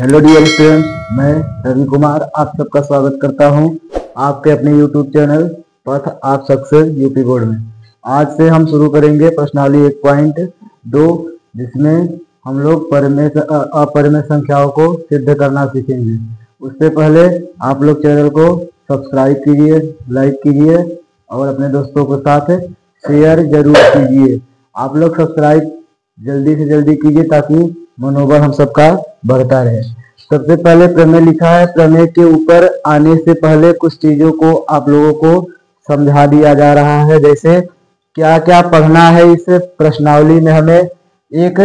Hello dear students, मैं रवि कुमार आप सबका स्वागत करता हूं आपके अपने यूट्यूब चैनल पथ आप सक्सेस यूपी बोर्ड में। आज से हम शुरू करेंगे प्रश्नावली 1.2 जिसमें हम लोग अपरिमेय संख्याओं को सिद्ध करना सीखेंगे। उससे पहले आप लोग चैनल को सब्सक्राइब कीजिए, लाइक कीजिए और अपने दोस्तों के साथ शेयर जरूर कीजिए। आप लोग सब्सक्राइब जल्दी से जल्दी कीजिए ताकि मनोबल हम सबका बढ़ता रहे। सबसे पहले प्रमेय लिखा है। प्रमेय के ऊपर आने से पहले कुछ चीजों को आप लोगों को समझा दिया जा रहा है, जैसे क्या क्या पढ़ना है। इस प्रश्नावली में हमें एक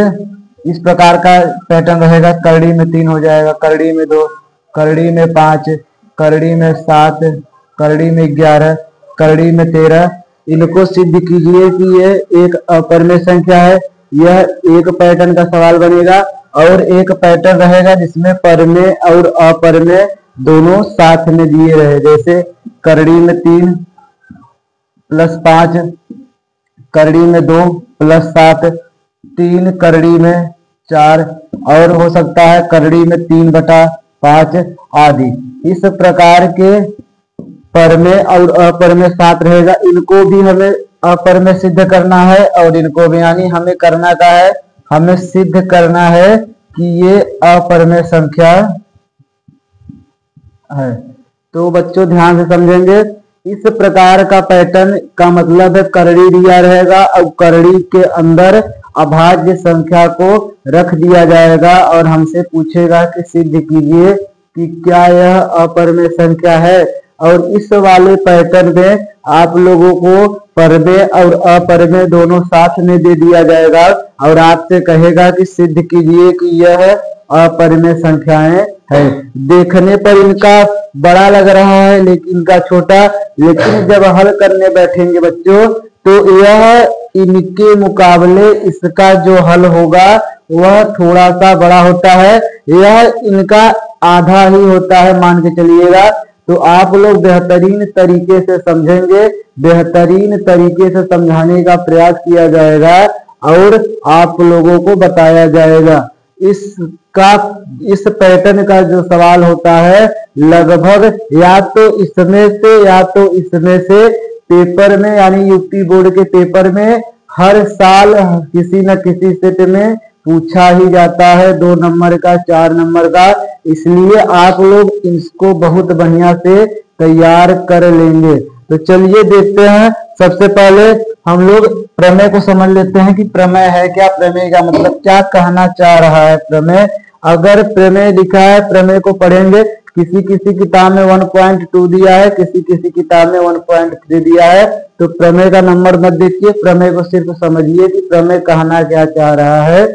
इस प्रकार का पैटर्न रहेगा। करड़ी में 3 हो जाएगा, करड़ी में 2, करड़ी में 5, करड़ी में 7, करड़ी में 11, करड़ी में 13। इनको सिद्ध कीजिए कि ये एक अपरिमेय संख्या है। यह एक पैटर्न का सवाल बनेगा और एक पैटर्न रहेगा जिसमें परिमेय और अपरिमेय दोनों साथ में दिए रहे, जैसे करड़ी में 3 + 5, करड़ी में 2 + 7, 3 करड़ी में 4 और हो सकता है करड़ी में 3/5 आदि। इस प्रकार के परिमेय और अपरिमेय साथ रहेगा। इनको भी हमें अपरिमेय सिद्ध करना है और इनको भी, यानी हमें करना क्या है, हमें सिद्ध करना है कि ये अपरिमेय संख्या है। तो बच्चों ध्यान से समझेंगे। इस प्रकार का पैटर्न का मतलब है करड़ी दिया रहेगा और करड़ी के अंदर अभाज्य संख्या को रख दिया जाएगा और हमसे पूछेगा कि सिद्ध कीजिए कि क्या यह अपरिमेय संख्या है। और इस वाले पैटर्न में आप लोगों को परिमेय और अपरिमेय दोनों साथ में दे दिया जाएगा और आपसे कहेगा कि सिद्ध कीजिए कि यह अपरिमेय संख्याएं है। देखने पर इनका बड़ा लग रहा है लेकिन इनका छोटा, लेकिन जब हल करने बैठेंगे बच्चों तो यह इनके मुकाबले इसका जो हल होगा वह थोड़ा सा बड़ा होता है। यह इनका आधा ही होता है मान के चलिएगा। तो आप लोग बेहतरीन तरीके से समझेंगे, बेहतरीन तरीके से समझाने का प्रयास किया जाएगा और आप लोगों को बताया जाएगा। इस पैटर्न का जो सवाल होता है लगभग या तो इसमें से या तो इसमें से पेपर में, यानी यूपी बोर्ड के पेपर में हर साल किसी न किसी सेट में पूछा ही जाता है, 2 नंबर का, 4 नंबर का। इसलिए आप लोग इसको बहुत बढ़िया से तैयार कर लेंगे। तो चलिए देखते हैं। सबसे पहले हम लोग प्रमेय को समझ लेते हैं कि प्रमेय है क्या, प्रमेय का मतलब क्या कहना चाह रहा है प्रमेय। अगर प्रमेय लिखा है, प्रमेय को पढ़ेंगे। किसी किसी किताब में 1.2 दिया है, किसी किसी किताब में 1.3 दिया है। तो प्रमेय का नंबर मत देखिए, प्रमेय को सिर्फ समझिए कि प्रमेय कहना क्या चाह रहा है।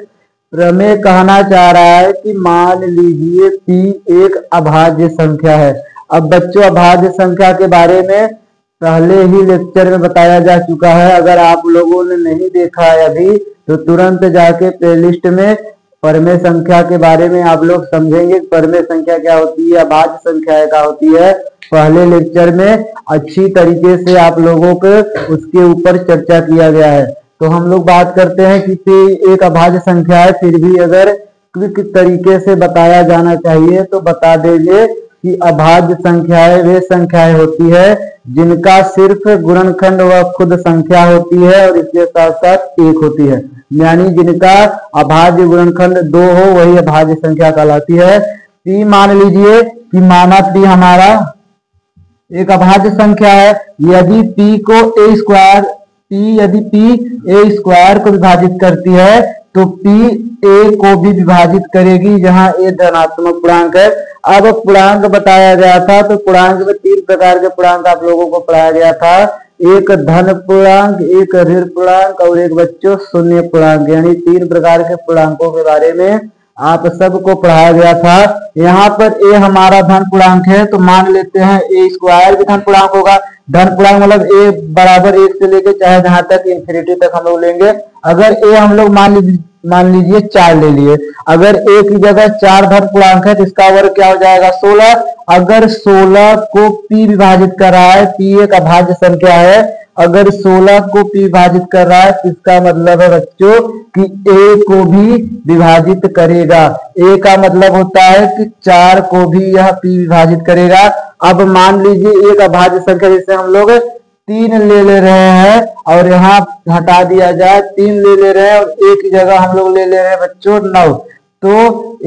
प्रमेय कहना चाह रहा है कि मान लीजिए p एक अभाज्य संख्या है। अब बच्चों अभाज्य संख्या के बारे में पहले ही लेक्चर में बताया जा चुका है। अगर आप लोगों ने नहीं देखा है अभी तो तुरंत जाके प्लेलिस्ट में परिमेय संख्या के बारे में आप लोग समझेंगे। परिमेय संख्या क्या होती है, अभाज्य संख्या क्या होती है, पहले लेक्चर में अच्छी तरीके से आप लोगों को उसके ऊपर चर्चा किया गया है। तो हम लोग बात करते हैं कि p एक अभाज्य संख्या है, फिर भी अगर क्विक तरीके से बताया जाना चाहिए तो बता देंगे कि अभाज्य संख्याएं वे संख्याएं होती है जिनका सिर्फ गुणनखंड व खुद संख्या होती है और इसके साथ साथ 1 होती है, यानी जिनका अभाज्य गुणनखंड 2 हो वही अभाज्य संख्या कहलाती है। p मान लीजिए कि माना p हमारा एक अभाज्य संख्या है। यदि p को यदि p a² को विभाजित करती है तो p a को भी विभाजित करेगी, जहां a धनात्मक पूर्णांक है। अब पूर्णांक बताया गया था तो पूर्णांक में 3 प्रकार के पूर्णांक आप लोगों को पढ़ाया गया था। एक धन पूर्णांक, एक ऋण पूर्णांक और एक बच्चों शून्य पूर्णांक, यानी 3 प्रकार के पूर्णांकों के बारे में आप सबको पढ़ाया गया था। यहाँ पर a हमारा धन पूर्णांक है तो मान लेते हैं a² भी धन पूर्णांक होगा। धन पूर्णांक मतलब a बराबर 1 से लेके चाहे जहां तक इंफिनिटी तक हम लोग लेंगे। अगर a हम लोग मान लीजिए 4 ले लिए, अगर a की जगह 4 धन पूर्णांक है तो इसका वर्ग क्या हो जाएगा 16। अगर 16 को p विभाजित कर रहा है, p एक अभाज्य संख्या है अगर 16 को p विभाजित कर रहा है तो इसका मतलब है बच्चों कि a को भी विभाजित करेगा। a का मतलब होता है कि 4 को भी यह p विभाजित करेगा। अब मान लीजिए एक अभाज्य संख्या जैसे हम लोग 3 ले रहे हैं और यहाँ हटा दिया जाए, 3 ले रहे हैं और एक की जगह हम लोग ले रहे हैं बच्चों 9, तो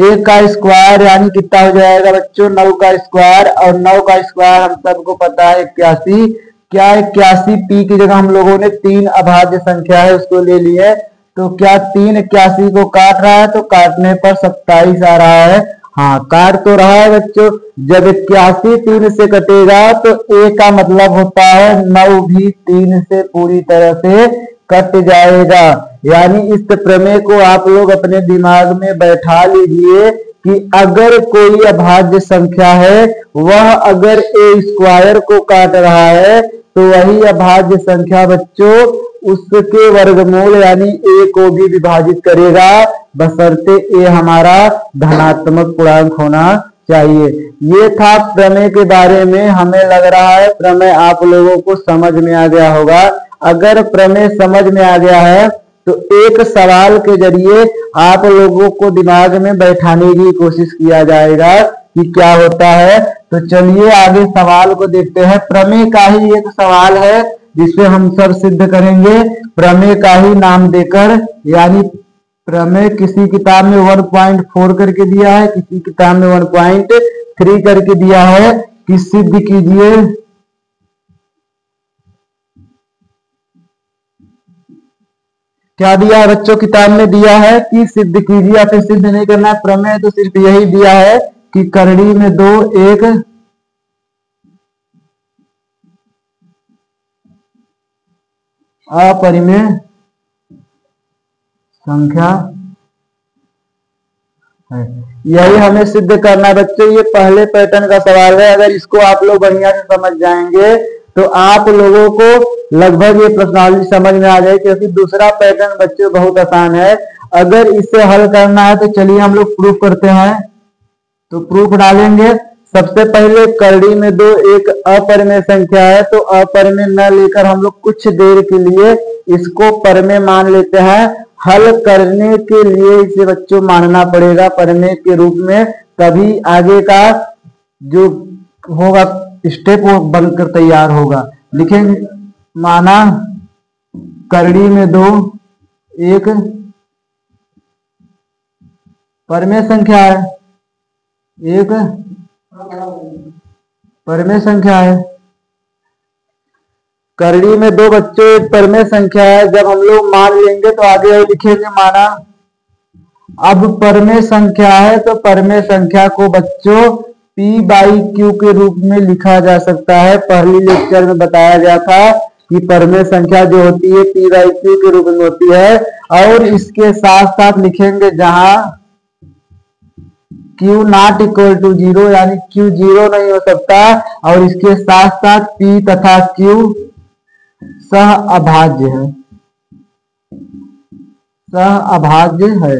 1 का स्क्वायर यानी कितना हो जाएगा बच्चों 9 का स्क्वायर, और 9 का स्क्वायर हम सबको पता है 81। क्या 81 p की जगह हम लोगों ने 3 अभाज्य संख्या है उसको ले लिए, तो क्या 3 81 को काट रहा है, तो काटने पर 27 आ रहा है। हाँ काट तो रहा है बच्चों। जब 81 3 से कटेगा तो a का मतलब होता है 9 भी 3 से पूरी तरह से कट जाएगा। यानी इस प्रमेय को आप लोग अपने दिमाग में बैठा लीजिए कि अगर कोई अभाज्य संख्या है वह अगर a स्क्वायर को काट रहा है तो वही अभाज्य संख्या बच्चों उसके वर्गमूल यानी a को भी विभाजित करेगा, बशर्ते a हमारा धनात्मक पूर्णांक होना चाहिए। ये था प्रमेय के बारे में। हमें लग रहा है प्रमेय आप लोगों को समझ में आ गया होगा। अगर प्रमेय समझ में आ गया है तो एक सवाल के जरिए आप लोगों को दिमाग में बैठाने की कोशिश किया जाएगा कि क्या होता है। तो चलिए आगे सवाल को देखते हैं। प्रमेय का ही एक सवाल है जिसे हम सब सिद्ध करेंगे प्रमेय का ही नाम देकर। यानी प्रमेय किसी किताब में 1.4 करके दिया है, किसी किताब में 1.3 करके दिया है कि सिद्ध कीजिए। क्या दिया है बच्चों? किताब में दिया है कि सिद्ध कीजिए या फिर सिद्ध नहीं करना है। प्रमेय तो सिर्फ यही दिया है कि करड़ी में 2 एक अपरिमेय संख्या है। यही हमें सिद्ध करना है बच्चों। ये पहले पैटर्न का सवाल है। अगर इसको आप लोग बढ़िया से समझ जाएंगे तो आप लोगों को लगभग ये प्रश्नावली समझ में आ जाए, क्योंकि दूसरा पैटर्न बच्चों बहुत आसान है। अगर इसे हल करना है तो चलिए हम लोग प्रूफ करते हैं। तो प्रूफ डालेंगे। सबसे पहले करड़ी में 2 एक अपरिमेय संख्या है, तो अपरिमेय न लेकर हम लोग कुछ देर के लिए इसको परमेय मान लेते हैं। हल करने के लिए इसे बच्चों मानना पड़ेगा परमेय के रूप में, तभी आगे का जो होगा स्टेप वो बनकर तैयार होगा। लिखेंगे माना करड़ी में 2 एक परमेय संख्या है, एक परमेय संख्या है। करड़ी में 2 बच्चों एक परमेय संख्या है। जब हम लोग मान लेंगे तो आगे लिखेंगे माना। अब परमेय संख्या है तो परमेय संख्या को बच्चों p/q के रूप में लिखा जा सकता है। पहली लेक्चर में बताया गया था कि परमेय संख्या जो होती है p/q के रूप में होती है। और इसके साथ साथ लिखेंगे जहां q नॉट इक्वल टू 0 यानी q 0 नहीं हो सकता, और इसके साथ साथ p तथा q सह अभाज्य है, सह अभाज्य है।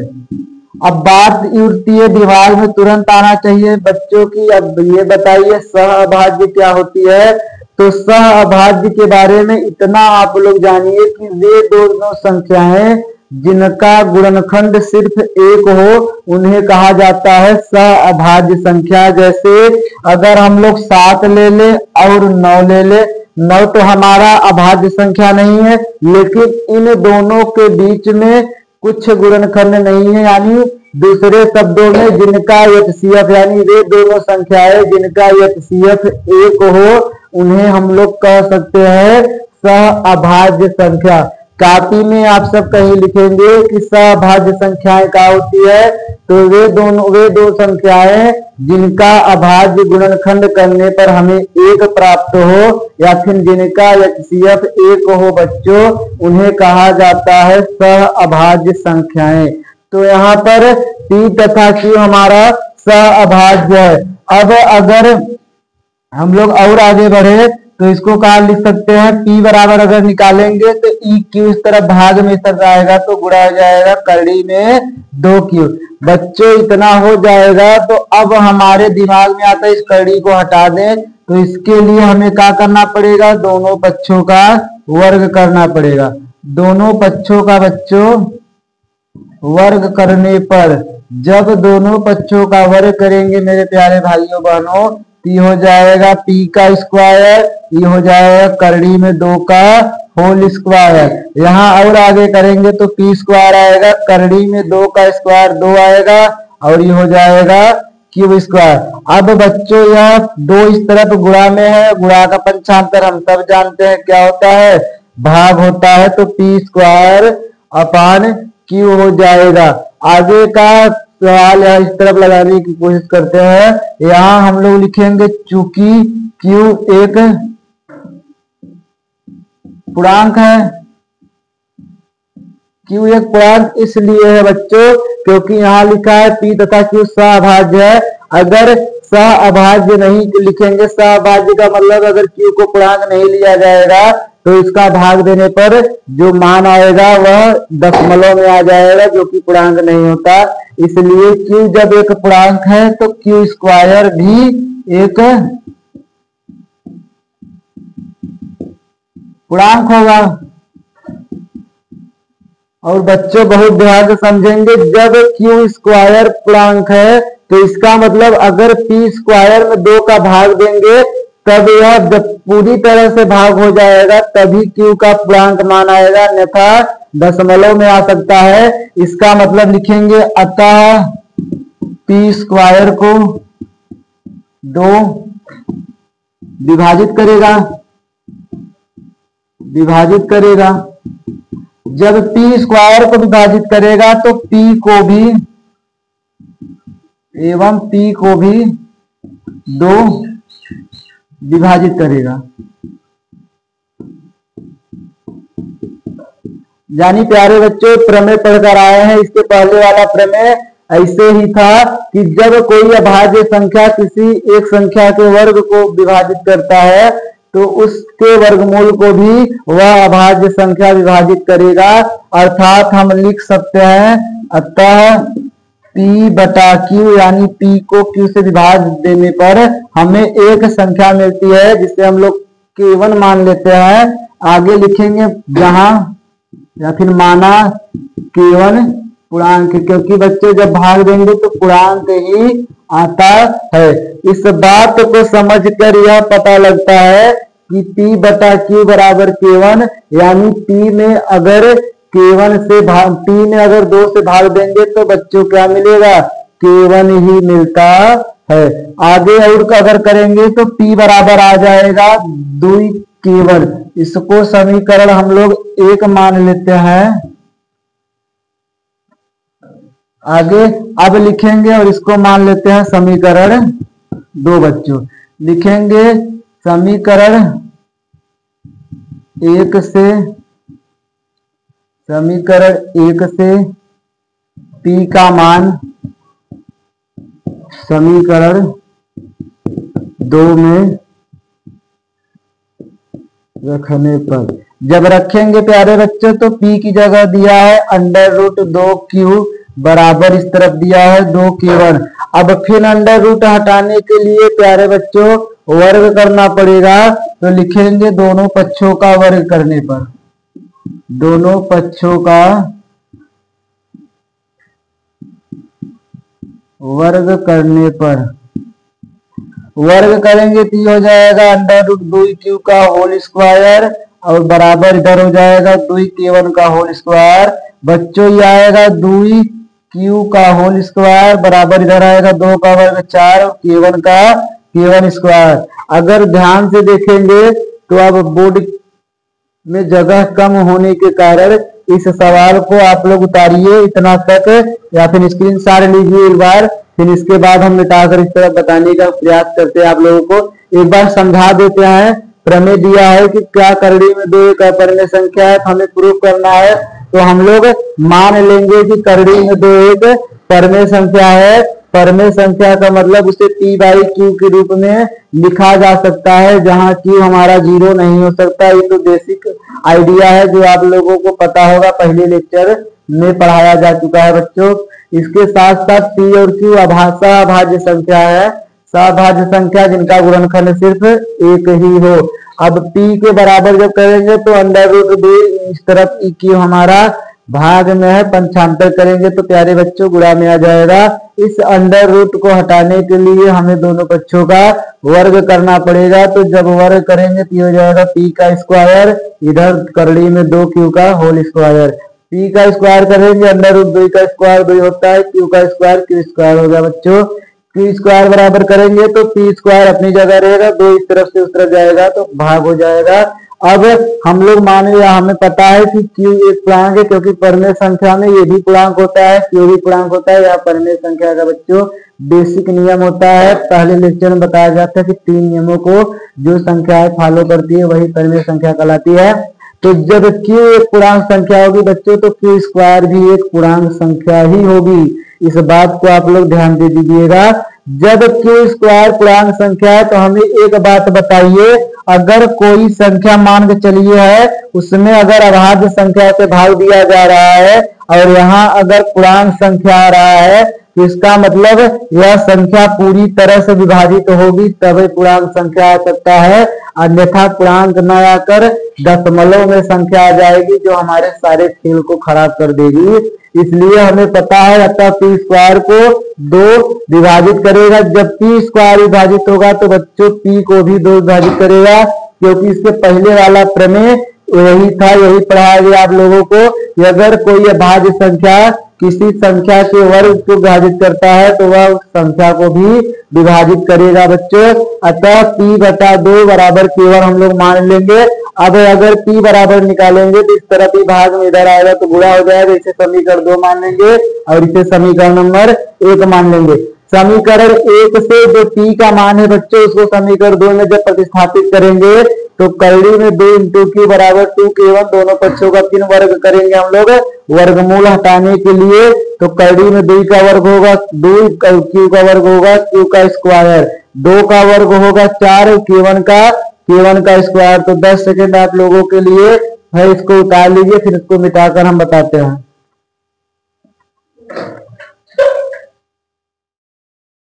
अब बात उठती है दिमाग में तुरंत आना चाहिए बच्चों की। अब ये बताइए सह अभाज्य क्या होती है। तो सह अभाज्य के बारे में इतना आप लोग जानिए कि वे दोनों संख्याएं जिनका गुणनखंड सिर्फ एक हो उन्हें कहा जाता है सह अभाज्य संख्या। जैसे अगर हम लोग 7 ले ले और 9 ले ले, 9 तो हमारा अभाज्य संख्या नहीं है, लेकिन इन दोनों के बीच में कुछ गुणनखंड नहीं है। यानी दूसरे शब्दों में जिनका एचसीएफ यानी वे दोनों संख्याएं जिनका एचसीएफ 1 हो उन्हें हम लोग कह सकते हैं सह अभाज्य संख्या। कॉपी में आप सब कहीं लिखेंगे कि सह अभाज्य संख्याएं क्या होती है। तो वे दो संख्याएं जिनका अभाज्य गुणनखंड करने पर हमें 1 प्राप्त हो या फिर जिनका एचसीएफ 1 हो बच्चों, उन्हें कहा जाता है सह अभाज्य संख्याएं। तो यहाँ पर p तथा q हमारा सह अभाज्य है। अब अगर हम लोग और आगे बढ़े तो इसको कहा लिख सकते हैं p बराबर अगर निकालेंगे तो e q इस तरफ भाग में सर आएगा तो गुणा हो जाएगा करड़ी में 2q। बच्चों इतना हो जाएगा तो अब हमारे दिमाग में आता है इस करड़ी को हटा दें तो इसके लिए हमें क्या करना पड़ेगा, दोनों पक्षों का वर्ग करना पड़ेगा। दोनों पक्षों का बच्चों वर्ग करने पर, जब दोनों पक्षों का वर्ग करेंगे मेरे प्यारे भाइयों बहनों, तो हो जाएगा p का स्क्वायर, ये हो जाएगा करड़ी में 2 का होल स्क्वायर। यहाँ और आगे करेंगे तो p स्क्वायर आएगा, करड़ी में 2 का स्क्वायर 2 आएगा, और ये हो जाएगा क्यूब स्क्वायर। अब बच्चों यह 2 इस तरफ गुणा में है, गुणा का पंचांतर हम सब जानते हैं क्या होता है, भाग होता है, तो p स्क्वायर अपान क्यू हो जाएगा। आगे का सवाल है इस तरफ लगाने की कोशिश करते हैं। यहाँ हम लोग लिखेंगे चूंकि क्यू एक पूर्णांक है, क्यू एक पूर्णांक इसलिए है बच्चों क्योंकि यहाँ लिखा है p तथा q सहअभाज्य है। अगर सहअभाज्य नहीं लिखेंगे, सहअभाज्य का मतलब अगर q को पूर्णांक नहीं लिया जाएगा तो इसका भाग देने पर जो मान आएगा वह दशमलव में आ जाएगा, जो कि पूर्णांक नहीं होता। इसलिए q जब एक पूर्णांक है तो q स्क्वायर भी एक पूर्णांक होगा। और बच्चों बहुत ध्यान से समझेंगे, जब q स्क्वायर पूर्णांक है तो इसका मतलब अगर p स्क्वायर में 2 का भाग देंगे तब यह जब पूरी तरह से भाग हो जाएगा तभी q का पूर्णांक मान आएगा, अन्यथा दशमलव में आ सकता है। इसका मतलब लिखेंगे अतः p स्क्वायर को 2 विभाजित करेगा। जब p स्क्वायर को विभाजित करेगा तो p को भी 2 विभाजित करेगा। यानी प्यारे बच्चों प्रमेय पढ़कर आए हैं, इसके पहले वाला प्रमेय ऐसे ही था कि जब कोई अभाज्य संख्या किसी एक संख्या के वर्ग को विभाजित करता है तो उसके वर्गमूल को भी वह अभाज्य संख्या विभाजित करेगा। अर्थात हम लिख सकते हैं अतः p बटा q, यानी p को q से विभाजित देने पर हमें एक संख्या मिलती है जिसे हम लोग k1 मान लेते हैं। आगे लिखेंगे जहां या फिर माना k1 पूर्णांक, क्योंकि बच्चे जब भाग देंगे तो पूर्णांक ही आता है। इस बात को समझकर यह पता लगता है कि p बटा q बराबर k1, यानी p में अगर p में अगर 2 से भाग देंगे तो बच्चों क्या मिलेगा, k1 ही मिलता है। आगे और अगर करेंगे तो p बराबर आ जाएगा 2 k1। इसको समीकरण हम लोग 1 मान लेते हैं। आगे अब लिखेंगे और इसको मान लेते हैं समीकरण 2। बच्चों लिखेंगे समीकरण 1 से p का मान समीकरण 2 में रखने पर, जब रखेंगे प्यारे बच्चों तो p की जगह दिया है √2q बराबर इस तरफ दिया है 2k1। अब फिर अंडर रूट हटाने के लिए प्यारे बच्चों वर्ग करना पड़ेगा, तो लिखेंगे दोनों पक्षों का वर्ग करने पर, दोनों पक्षों का वर्ग करने पर वर्ग करेंगे तो हो जाएगा √2q का होल स्क्वायर और बराबर इधर हो जाएगा 2k1 का होल स्क्वायर। बच्चों ये आएगा 2q का होल स्क्वायर बराबर इधर आएगा 2 का वर्ग 4 और k1 का k1 स्क्वायर। अगर ध्यान से देखेंगे तो अब बोर्ड में जगह कम होने के कारण इस सवाल को आप लोग उतारिए इतना तक या फिर स्क्रीनशॉट लीजिए एक बार, फिर इसके बाद हम मिटाकर इस तरह बताने का प्रयास करते हैं। आप लोगों को एक बार समझा देते हैं। प्रमेय दिया है कि क्या करड़ी में 2 एक अपरिमेय संख्या है, हमें प्रूफ करना है, तो हम लोग मान लेंगे कि करड़ी में 2 एक परिमेय संख्या है। परिमेय संख्या का मतलब उसे p/q के रूप में लिखा जा सकता है, जहां q हमारा 0 नहीं हो सकता। ये तो बेसिक आइडिया है जो आप लोगों को पता होगा, पहले लेक्चर में पढ़ाया जा चुका है बच्चों। इसके साथ साथ p और q अभाज्य संख्या है। सभाज्य संख्या जिनका गुणनखंड सिर्फ एक ही हो। अब p के बराबर जब करेंगे तो अंडर रूट 2 इस तरफ e क्यू हमारा भाग में है, पंचांतर करेंगे तो प्यारे बच्चों गुणा में आ जाएगा। इस अंडर रूट को हटाने के लिए हमें दोनों पक्षों का वर्ग करना पड़ेगा, तो जब वर्ग करेंगे तो हो जाएगा p का स्क्वायर, इधर करड़ी में 2q का होल स्क्वायर। p का स्क्वायर करेंगे अंडर रूट 2 का स्क्वायर 2 होता है, q का स्क्वायर q स्क्वायर होगा बच्चों। q स्क्वायर बराबर करेंगे तो p स्क्वायर अपनी जगह रहेगा, 2 इस तरफ से उस तरफ जाएगा तो भाग हो जाएगा। अब हम लोग मान लिया, हमें पता है कि q एक पूर्णांक है, क्योंकि परिमेय संख्या में ये भी पूर्णांक होता है, q भी पूर्णांक होता है। या परिमेय संख्या का बच्चों बेसिक नियम होता है, पहले लेक्चर में बताया जाता है कि 3 नियमों को जो संख्याएं फॉलो करती है वही परिमेय संख्या कहलाती है। तो जब q एक पूर्णांक संख्या होगी बच्चों तो q स्क्वायर भी एक पूर्णांक संख्या ही होगी। इस बात को आप लोग ध्यान दे दीजिएगा। जब q स्क्वायर पूर्णांक संख्या है तो हमें एक बात बताइए, अगर कोई संख्या मान के चलिए है, उसमें अगर अभाज्य संख्या से भाग दिया जा रहा है और यहाँ अगर पूर्णांक संख्या आ रहा है तो इसका मतलब यह संख्या पूरी तरह से विभाजित होगी तभी पूर्णांक संख्या आ सकता है, अन्यथा पूर्णांक न आकर दशमलव में संख्या आ जाएगी जो हमारे सारे खेल को खराब कर देगी। इसलिए हमें पता है अतः p स्क्वायर को 2 विभाजित करेगा। जब p स्क्वायर विभाजित होगा तो बच्चों p को भी 2 विभाजित करेगा, क्योंकि इसके पहले वाला प्रमेय यही था, यही पढ़ाया गया आप लोगों को। अगर कोई अभाज्य संख्या किसी संख्या के वर्ग को विभाजित करता है तो वह उस संख्या को भी विभाजित करेगा बच्चों। अतः p बटा 2 बराबर केवल हम लोग मान लेंगे। अब अगर p बराबर निकालेंगे तो इस तरफ ही भाग में इधर आएगा तो गुणा हो जाएगा, इसे समीकरण 2 मान लेंगे और इसे समीकरण नंबर 1 मान लेंगे। समीकरण 1 से जो p का मान है बच्चों उसको समीकरण 2 में जब प्रतिस्थापित करेंगे तो करड़ी में 2 इंटू क्यू बराबर 2 केवल दोनों पक्षों का 3 वर्ग करेंगे हम लोग वर्गमूल हटाने के लिए। तो करड़ी में 2 का वर्ग होगा 2, क्यू का वर्ग होगा क्यू का स्क्वायर, 2 का वर्ग होगा 4, केवन का स्क्वायर। तो 10 सेकेंड आप लोगों के लिए है, इसको उतार लीजिए फिर इसको मिटाकर हम बताते हैं।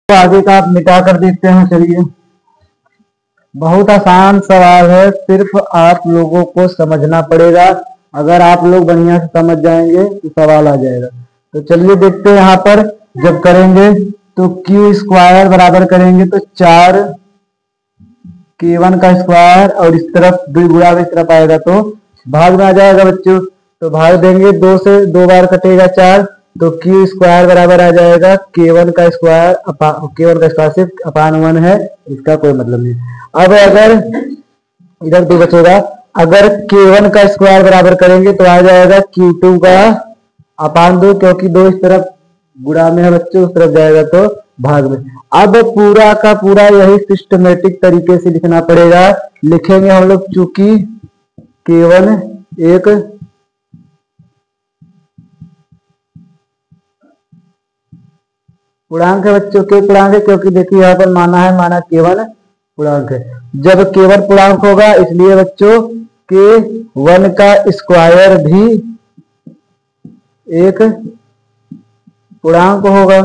तो आगे का आप मिटा कर देखते हैं। चलिए, बहुत आसान सवाल है, सिर्फ आप लोगों को समझना पड़ेगा। अगर आप लोग बढ़िया से समझ जाएंगे तो सवाल आ जाएगा। तो चलिए देखते हैं, यहाँ पर जब करेंगे तो क्यू स्क्वायर बराबर करेंगे तो 4 k1 का स्क्वायर और इस तरफ 2 गुणा इस तरफ आएगा तो भाग में आ जाएगा बच्चों। तो भाग देंगे 2 से 2 बार कटेगा 4, तो क्यू स्क्वायर बराबर आ जाएगा k1 का स्क्वायर सिर्फ अपान 1 है, इसका कोई मतलब नहीं। अब अगर इधर 2 बचेगा, अगर k1 का स्क्वायर बराबर करेंगे तो आ जाएगा q2 का अपान 2, क्योंकि 2 इस तरफ गुणा में है बच्चों, उस तरफ जाएगा तो भाग में। अब पूरा का पूरा यही सिस्टमेटिक तरीके से लिखना पड़ेगा। लिखेंगे हम लोग, चूंकि k1 एक पूर्णांक है बच्चों, क्यों पूर्णांक है? क्योंकि देखिए यहाँ पर माना k1 पूर्णांक है। जब k1 पूर्णांक होगा इसलिए बच्चों k1 का स्क्वायर भी एक पूर्णांक होगा।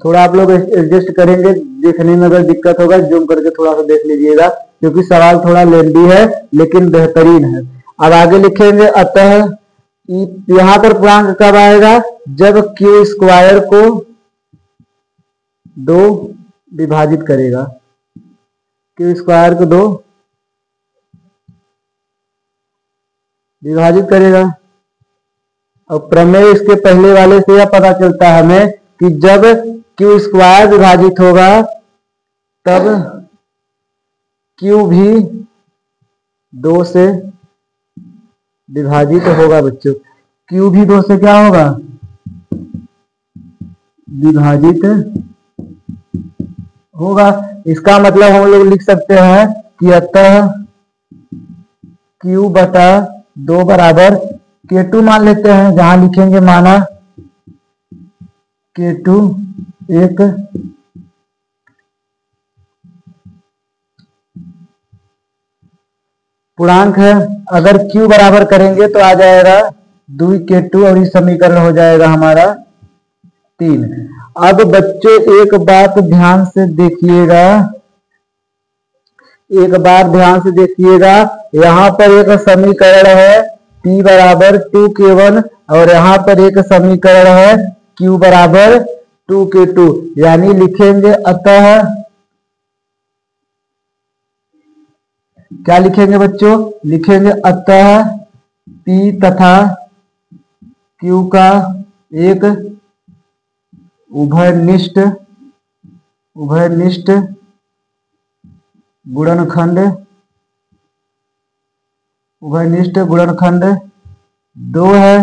थोड़ा आप लोग एडजस्ट करेंगे, देखने में अगर दिक्कत होगा जूम करके थोड़ा सा देख लीजिएगा, क्योंकि सवाल थोड़ा लेंदी है लेकिन बेहतरीन है। अब आगे लिखेंगे, अतः यहाँ पर पूर्णांक कब आएगा? जब क्यू स्क्वायर को 2 विभाजित करेगा, क्यू स्क्वायर को 2 विभाजित करेगा। और प्रमेय इसके पहले वाले से यह पता चलता है हमें कि जब क्यू स्क्वायर विभाजित होगा तब क्यू भी 2 से विभाजित होगा बच्चों। क्यू भी 2 से क्या होगा? विभाजित होगा। इसका मतलब हम लोग लिख सकते हैं कि अतः क्यू बटा 2 बराबर k2 मान लेते हैं, जहां लिखेंगे माना k2 एक पूर्णांक है। अगर q बराबर करेंगे तो आ जाएगा 2k2 और इस समीकरण हो जाएगा हमारा 3। अब बच्चों एक बात ध्यान से देखिएगा, यहाँ पर एक समीकरण है P बराबर 2k1 और यहाँ पर एक समीकरण है Q बराबर 2k2, यानी लिखेंगे अतः, क्या लिखेंगे बच्चों, लिखेंगे अतः P तथा Q का एक उभयनिष्ठ गुणनखंड 2 है।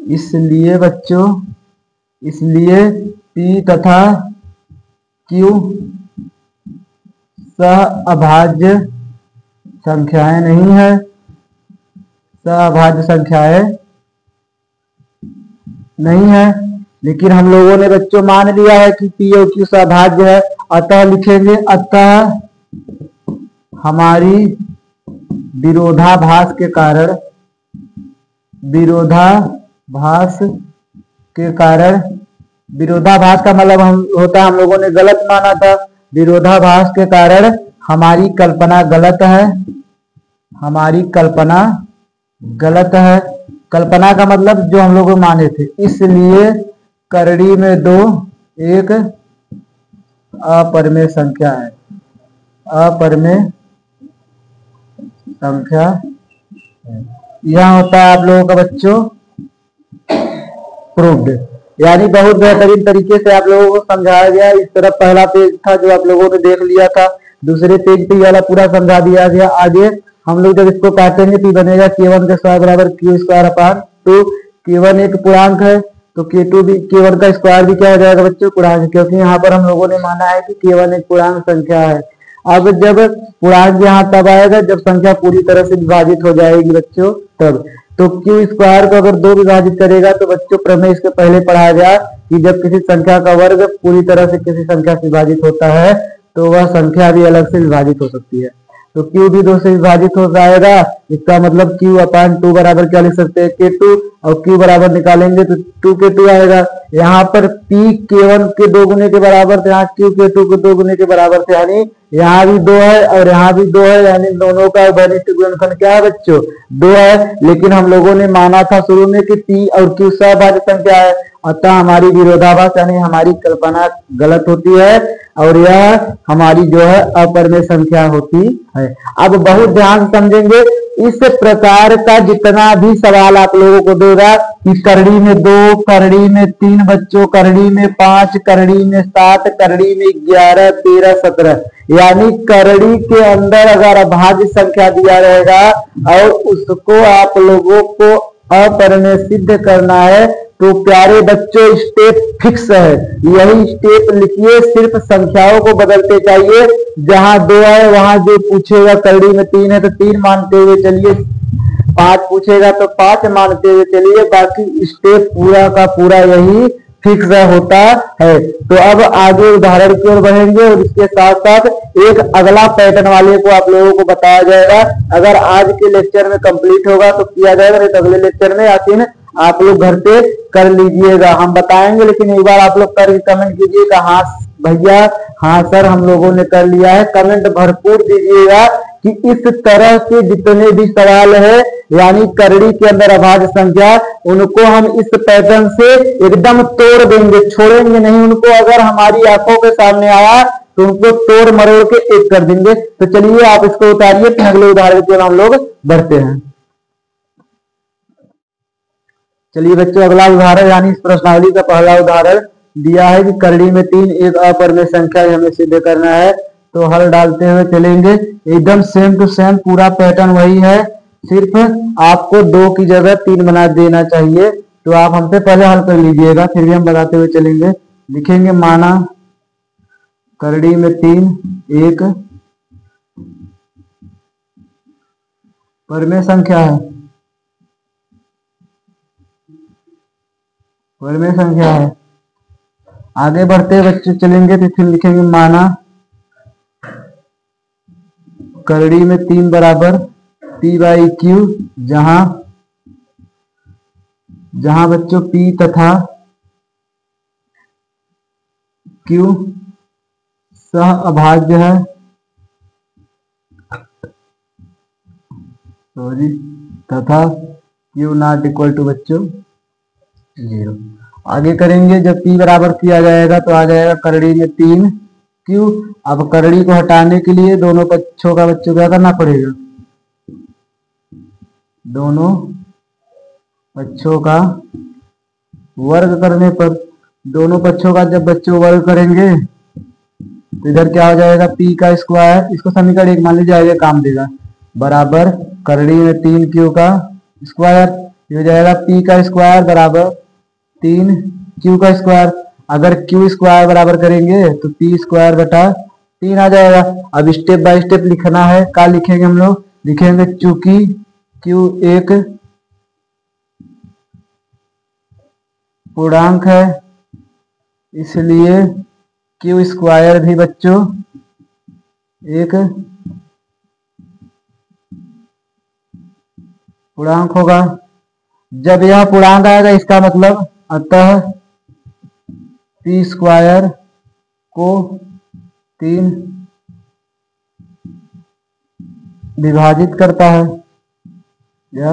इसलिए बच्चों, P तथा Q सहअभाज्य संख्याएं नहीं है, लेकिन हम लोगों ने बच्चों मान लिया है कि P और Q सहअभाज्य है, अतः लिखेंगे अतः हमारी विरोधाभास के कारण, विरोधाभास का मतलब होता है हम लोगों ने गलत माना था, विरोधाभास के कारण हमारी कल्पना गलत है, कल्पना का मतलब जो हम लोग माने थे। इसलिए करड़ी में 2 एक अपरिमेय संख्या है, यह होता है आप लोगों का बच्चों प्रूव्ड, यानी बहुत बेहतरीन तरीके से आप लोगों को समझाया गया। इस तरफ पहला पेज था जो आप लोगों ने देख लिया था, दूसरे पेज पे वाला पूरा समझा दिया गया। आगे हम लोग जब इसको काटेंगे तो बनेगा k1 का स्क्वायर बराबर q स्क्वायर अपान 2। k1 एक पूर्णांक है तो k2 भी, k1 का स्क्वायर भी क्या हो जाएगा बच्चों, पूर्णांक, क्योंकि यहाँ पर हम लोगों ने माना है कि k1 एक पूर्णांक संख्या है। अब जब पूर्णांक यहाँ तब आएगा जब संख्या पूरी तरह से विभाजित हो जाएगी बच्चों, तब तो q स्क्वायर को अगर 2 विभाजित करेगा तो बच्चों प्रमेय इसके पहले पढ़ाया गया कि जब किसी संख्या का वर्ग पूरी तरह से किसी संख्या से विभाजित होता है तो वह संख्या भी अलग से विभाजित हो सकती है। तो q भी 2 से विभाजित हो जाएगा, इसका मतलब q अपान 2 बराबर क्या लिख सकते हैं, k2, और q बराबर निकालेंगे तो 2k2 आएगा। यहाँ पर p k1 के 2 गुने के बराबर थे, यहाँ q k2 के 2 गुने के बराबर थे, यानी यहाँ भी 2 है और यहाँ भी 2 है, यानी दोनों का उभयनिष्ठ गुणनखंड क्या है बच्चों, 2 है। लेकिन हम लोगों ने माना था शुरू में कि p और q सहअभाज्य संख्या है, अतः हमारी विरोधाभास यानी हमारी कल्पना गलत होती है और यह हमारी जो है अपरिमेय संख्या होती है। अब बहुत ध्यान समझेंगे, इस प्रकार का जितना भी सवाल आप लोगों को देगा कि करड़ी में 2, करड़ी में 3 बच्चों, करड़ी में 5, करड़ी में 7, करड़ी में 11, 13, 17, यानी करड़ी के अंदर अगर अभाज्य संख्या दिया रहेगा और उसको आप लोगों को अपरिमेय सिद्ध करना है तो प्यारे बच्चों स्टेप फिक्स है, यही स्टेप लिखिए, सिर्फ संख्याओं को बदलते चाहिए। जहां 2 है वहां जो पूछेगा, करड़ी में 3 है तो 3 मानते हुए चलिए, 5 पूछेगा तो 5 मानते हुए चलिए, बाकी स्टेप पूरा का पूरा यही फिक्स होता है। तो अब आगे उदाहरण की ओर बढ़ेंगे और इसके साथ साथ एक अगला पैटर्न वाले को आप लोगों को बताया जाएगा। अगर आज के लेक्चर में कंप्लीट होगा तो किया जाएगा, नहीं तो अगले लेक्चर में यानी आप लोग घर पे कर लीजिएगा, हम बताएंगे, लेकिन एक बार आप लोग करके कमेंट कीजिएगा हाँ भैया, हाँ सर हम लोगों ने कर लिया है। कमेंट भरपूर दीजिएगा कि इस तरह के जितने भी सवाल है यानी करड़ी के अंदर अभाज्य संख्या, उनको हम इस पैटर्न से एकदम तोड़ देंगे, छोड़ेंगे नहीं उनको। अगर हमारी आंखों के सामने आया तो उनको तोड़ मरोड़ के एक कर देंगे। तो चलिए आप इसको उतारिए, फिर अगले उदाहरण की ओर हम लोग बढ़ते हैं। चलिए बच्चों अगला उदाहरण यानी इस प्रश्नावली का पहला उदाहरण दिया है कि करड़ी में 3 एक अपरिमेय संख्या हमें सिद्ध करना है। तो हल डालते हुए चलेंगे, एकदम सेम टू सेम पूरा पैटर्न वही है, सिर्फ आपको 2 की जगह 3 बना देना चाहिए। तो आप हमसे पहले हल कर लीजिएगा, फिर भी हम बताते हुए चलेंगे। लिखेंगे माना करड़ी में 3 एक परिमेय संख्या है, परिमेय संख्या है। आगे बढ़ते बच्चे चलेंगे तो फिर लिखेंगे माना करड़ी में 3 बराबर p/q, जहां जहां बच्चों P तथा Q सह अभाज्य है, सॉरी, तथा Q नॉट इक्वल टू बच्चों 0। आगे करेंगे, जब P बराबर किया जाएगा तो आ जाएगा करड़ी में 3 Q। अब करड़ी को हटाने के लिए दोनों पक्षों का बच्चों क्या करना पड़ेगा, दोनों पक्षों का वर्ग करने पर, दोनों पक्षों का जब बच्चों वर्ग करेंगे तो इधर क्या हो जाएगा, P का स्क्वायर, इसको समीकरण 1 मान लीजिए, आगे काम देगा, बराबर करड़ी में 3 Q का स्क्वायर, ये हो जाएगा P का स्क्वायर बराबर 3 Q का स्क्वायर। अगर Q स्क्वायर बराबर करेंगे तो P स्क्वायर बटा 3 आ जाएगा। अब स्टेप बाय स्टेप लिखना है, क्या लिखेंगे हम लोग, लिखेंगे चूंकि Q एक पूर्णांक है इसलिए Q स्क्वायर भी बच्चों एक पूर्णांक होगा। जब यह पूर्णांक आएगा इसका मतलब अतः P स्क्वायर को 3 विभाजित करता है, यह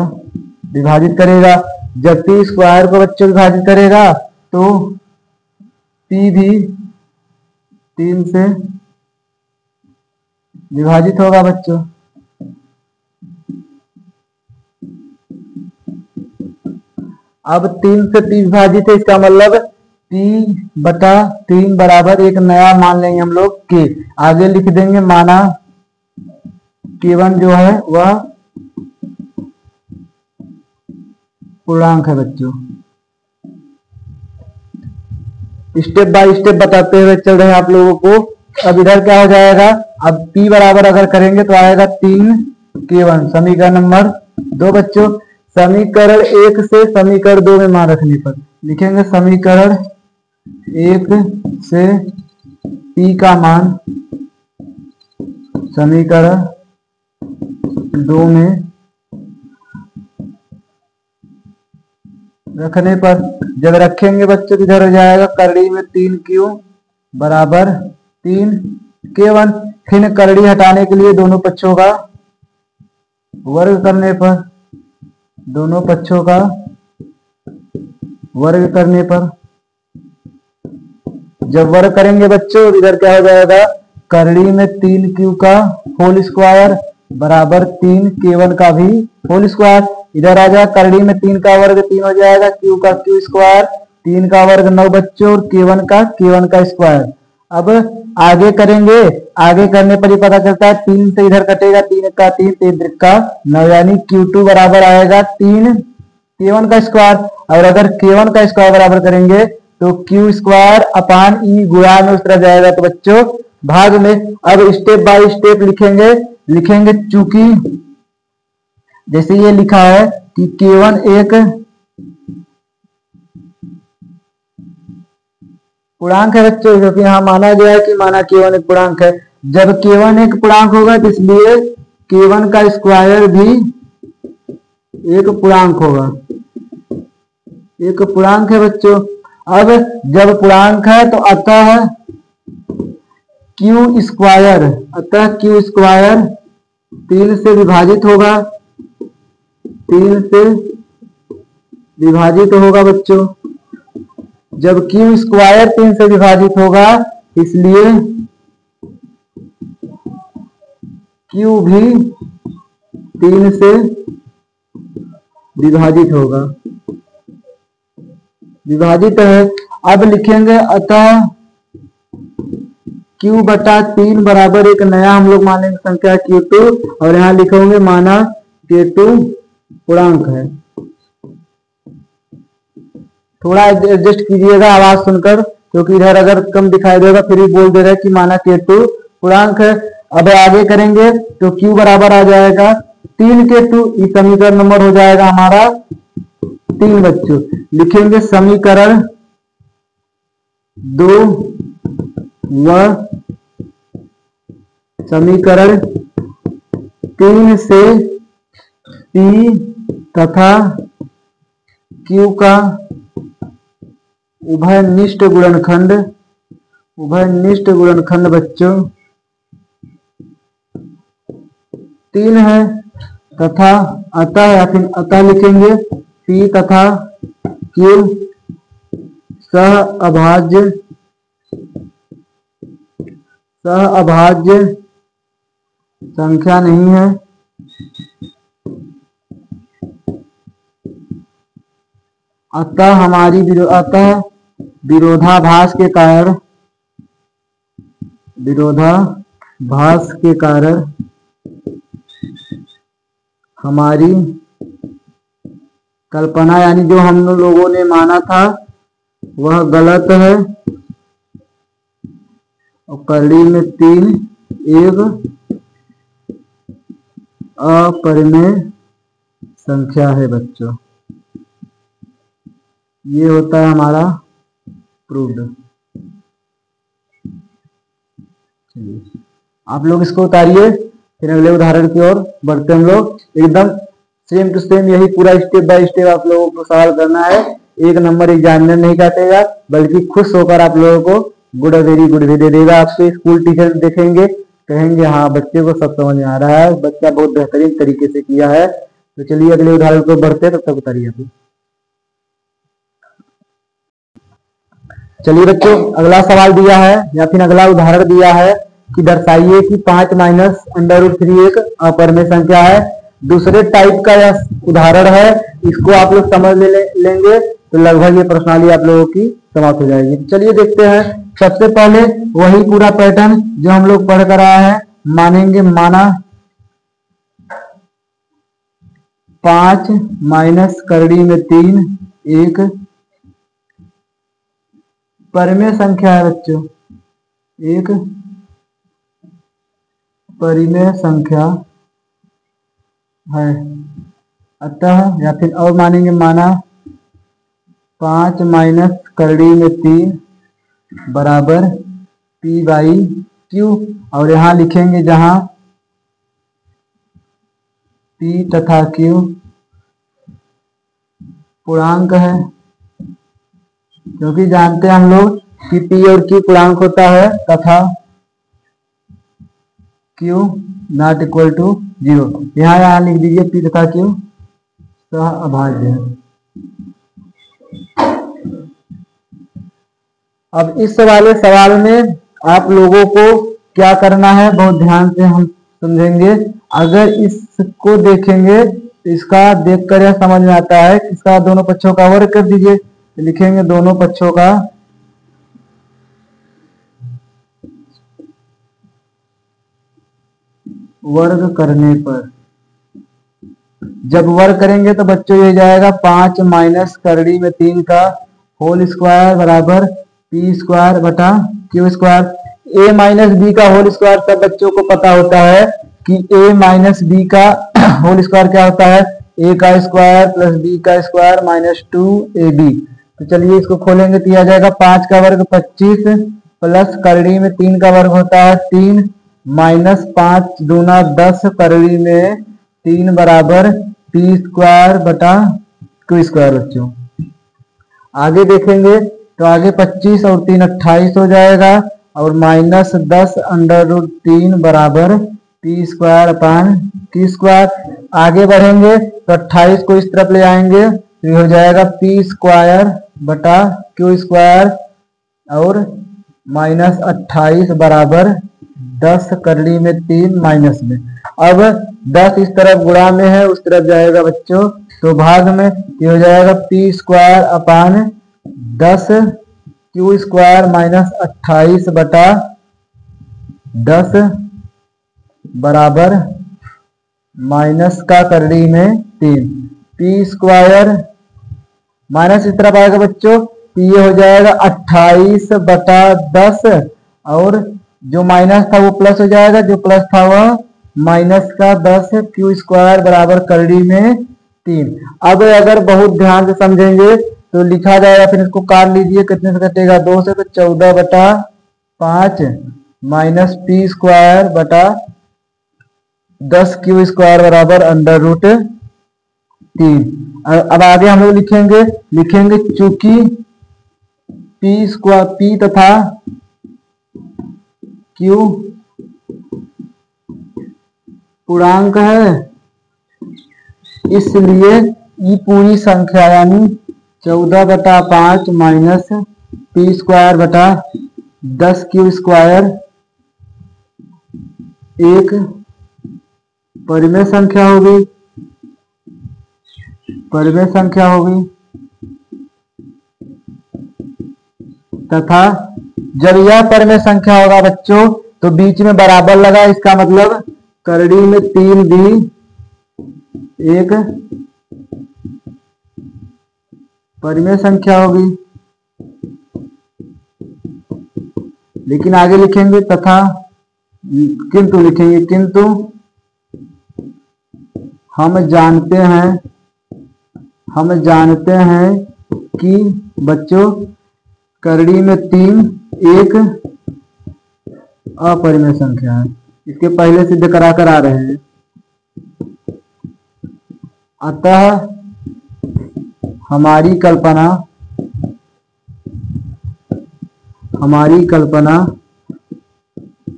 विभाजित करेगा। जब P स्क्वायर को बच्चों विभाजित करेगा तो P भी 3 से विभाजित होगा बच्चों। अब 3 से P विभाजित है, इसका मतलब P बटा 3 बराबर एक नया मान लेंगे हम लोग K। आगे लिख देंगे माना K1 जो है वह पूर्णांक है बच्चों। स्टेप बाय स्टेप बताते हुए चल रहे हैं आप लोगों को। अब इधर क्या हो जाएगा, अब P बराबर अगर करेंगे तो आएगा 3 K1, समीकरण नंबर 2 बच्चों। समीकरण 1 से समीकरण 2 में मान रखने पर लिखेंगे समीकरण 1 से P का मान समीकरण 2 में रखने पर, जब रखेंगे बच्चों इधर हो जाएगा करड़ी में 3 Q बराबर 3 K1। फिर करड़ी हटाने के लिए दोनों पक्षों का वर्ग करने पर, दोनों पक्षों का वर्ग करने पर, जब वर्ग करेंगे बच्चों इधर क्या हो जाएगा, करड़ी में 3 Q का होल स्क्वायर बराबर 3 K1 का भी होल स्क्वायर। इधर आ जाएगा करड़ी में 3 का वर्ग 3 हो जाएगा, Q का Q स्क्वायर, 3 का वर्ग 9 बच्चों, और K1 का स्क्वायर। अब आगे करेंगे, आगे करने पर ही पता चलता है 3 से इधर कटेगा, 3 का 3, 3 का 9, यानी Q2 बराबर आएगा 3 K1 का स्क्वायर। और अगर K1 का स्क्वायर बराबर करेंगे तो Q स्क्वायर अपान E गुणा में उस तरह जाएगा तो बच्चों भाग में। अब स्टेप बाय स्टेप लिखेंगे चूंकि जैसे ये लिखा है कि K1 एक पूर्णांक है बच्चों, क्योंकि यहाँ माना गया है कि माना K1 एक पूर्णांक है। जब K1 एक पूर्णांक होगा तो इसलिए K1 का स्क्वायर भी एक पूर्णांक होगा, एक पूर्णांक है बच्चों। अब जब पूर्णांक है तो अतः Q स्क्वायर 3 से विभाजित होगा, 3 से विभाजित होगा बच्चों। जब Q स्क्वायर 3 से विभाजित होगा इसलिए Q भी 3 से विभाजित होगा, विभाजित है। अब लिखेंगे अतः Q बटा 3 बराबर एक नया हम लोग मानेंगे संख्या Q2, और यहाँ लिखेंगे माना K2 पूर्णांक है। थोड़ा एडजस्ट कीजिएगा आवाज सुनकर, क्योंकि इधर अगर कम दिखाई देगा फिर भी बोल दे रहा है कि माना K2 पूर्णांक है। अब आगे करेंगे तो Q बराबर आ जाएगा 3 K2, इस समीकरण नंबर हो जाएगा हमारा 3 बच्चों। लिखेंगे समीकरण 2 व समीकरण 3 से P तथा क्यू का उभयनिष्ठ गुणनखंड बच्चों 3 है तथा अतः या फिर अतः लिखेंगे P तथा Q सह अभाज्य संख्या नहीं है। अतः विरोधाभास के कारण हमारी कल्पना यानी जो हम लोगों ने माना था वह गलत है और करड़ी में 3 एक अपरिमेय संख्या है बच्चों। ये होता है हमारा प्रूव्ड। आप लोग इसको उतारिए, फिर अगले उदाहरण की ओर बढ़ते हम लोग। एकदम सेम टू सेम यही पूरा स्टेप बाय स्टेप आप लोगों को सवाल करना है। 1 नंबर एग्जामिनर नहीं काटेगा बल्कि खुश होकर आप लोगों को गुड वेरी गुड भी दे देगा। आपसे स्कूल टीचर देखेंगे, कहेंगे हाँ बच्चे को सब समझ में आ रहा है, बच्चा बहुत बेहतरीन तरीके से किया है। तो चलिए अगले उदाहरण को बढ़ते हैं, तब तक उतारिए आप। चलिए बच्चों, अगला सवाल दिया है या फिर अगला उदाहरण दिया है कि दर्शाइए कि 5 माइनस √3 एक अपरिमेय संख्या है। दूसरे टाइप का यह उदाहरण है, इसको आप लोग समझ लेंगे तो लगभग ये प्रश्नावली आप लोगों की समाप्त हो जाएगी। चलिए देखते हैं। सबसे पहले वही पूरा पैटर्न जो हम लोग पढ़ कर आए हैं मानेंगे। माना 5 माइनस करड़ी में 3 एक परिमेय संख्या है बच्चों, एक परिमेय संख्या है। अतः या फिर और मानेंगे, माना 5 माइनस करड़ी में 3 बराबर P/Q और यहाँ लिखेंगे जहां P तथा Q पूर्णांक है, क्योंकि जानते हैं हम लोग कि P और Q पूर्णांक होता है तथा Q नॉट इक्वल टू 0। यहाँ लिख दीजिए P तथा Q सह अभाज्य है। अब इस वाले सवाल में आप लोगों को क्या करना है बहुत ध्यान से हम समझेंगे। अगर इसको देखेंगे तो इसका देखकर यह समझ में आता है कि इसका दोनों पक्षों का वर्ग कर दीजिए। लिखेंगे दोनों पक्षों का वर्ग करने पर, जब वर्ग करेंगे तो बच्चों ये जाएगा 5 माइनस करड़ी में 3 का होल स्क्वायर बराबर P² बटा Q²। A माइनस बी का होल स्क्वायर सब बच्चों को पता होता है कि A माइनस बी का होल स्क्वायर क्या होता है, A का स्क्वायर प्लस B का स्क्वायर माइनस 2AB। तो चलिए इसको खोलेंगे तो आ जाएगा 5 का वर्ग 25 प्लस करड़ी में 3 का वर्ग होता है 3 माइनस 5 दूना 10 करड़ी में 3 बराबर P² बटा Q² बच्चों। आगे देखेंगे तो आगे 25 और 3 28 हो जाएगा और माइनस 10 √3 बराबर P² अपान Q²। आगे बढ़ेंगे तो 28 को इस तरफ ले आएंगे तो हो जाएगा P² बटा Q² और माइनस 28 बराबर 10 करड़ी में 3 माइनस में। अब 10 इस तरफ गुणा में है उस तरफ जाएगा बच्चों, तो भाग में ये हो जाएगा P² अपान 10 Q² माइनस 28 बटा 10 बराबर माइनस का करड़ी में 3 P² माइनस इस तरफ आएगा बच्चों, ये हो जाएगा 28 बटा 10 और जो माइनस था वो प्लस हो जाएगा, जो प्लस था वह माइनस का 10 Q² बराबर करड़ी में 3। अब अगर बहुत ध्यान से समझेंगे तो लिखा जाएगा, फिर इसको काट लीजिए, कितने से कटेगा 2 से, तो 14 बटा 5 माइनस P² बटा 10 Q² बराबर √3। 3। अब आगे हम लोग लिखेंगे चूंकि P तथा Q पूर्णांक है, इसलिए ये पूरी संख्या यानी 14/5 माइनस P²/10Q² एक परिमेय संख्या होगी तथा जब यह परिमेय संख्या होगा बच्चों तो बीच में बराबर लगा, इसका मतलब करड़ी में 3 भी एक परिमेय संख्या होगी। लेकिन आगे लिखेंगे किंतु हम जानते हैं कि बच्चों करड़ी में 3 एक अपरिमेय संख्या है। इसके पहले सिद्ध करा कर आ रहे हैं। अतः हमारी कल्पना